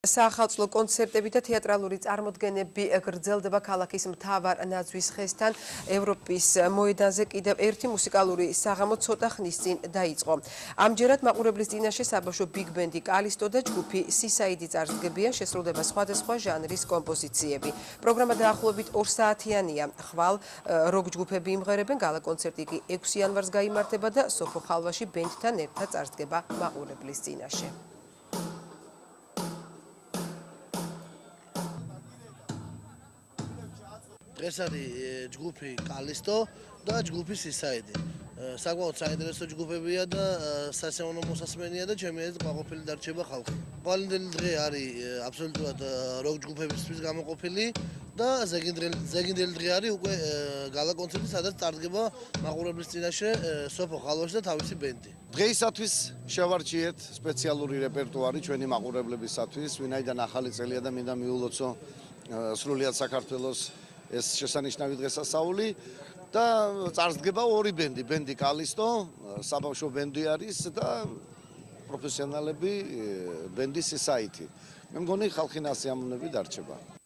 Საახალწლო კონცერტები და თეატრალური წარმოდგენები გრძელდება ქალაქის მთავარ ნაძვის ხესთან. ევროპის მოედანზე კიდევ ერთი მუსიკალური საღამო ცოტა ხნის წინ დაიწყო. ამჯერად მაყურებლის წინაშე საბავშვო ბიგ ბენდი კალისტო და ჯგუფი სისაიდი წარსდგებიან, შესრულდება სხვადასხვა ჟანრის კომპოზიციები. პროგრამა დაახლოებით 2 საათიანია. ხვალ როკ ჯგუფები იმღერებენ, გალა კონცერტი კი 6 იანვარს გაიმართება და სოფო ხალვაში ბენდთან ერთად წარსდგება მაყურებლის წინაშე. დღეს არის ჯგუფი კალისტო და ჯგუფი სისაიდი. საკმაოდ საინტერესო ჯგუფებია და სასიამოვნო მოსასმენია და ჩემი აზრით გაყოფილი დარჩება ხალხი. ყველანდელი დღე არის აბსოლუტურად როკ ჯგუფებისთვის გამოყოფილი და ზეგინდელი დღე არის უკვე გალა კონცერტი, სადაც წარდგება მაყურებლის წინაშე სოფო ხალვაში და თავისი ბენდი. დღეისათვის შევარჩიეთ სპეციალური რეპერტუარი ჩვენი მაყურებლებისათვის, ვინაიდან ახალი წელია და მინდა მიულოცო სრულიად საქართველოს ეს შესანიშნავი დღესასწაული და წარსდგება ორი ბენდი კალისტო, საბავშვო ბენდი არის და პროფესიონალები ბენდი სისაიდი. მე მგონი ხალხი ნასიამოვნები დარჩება.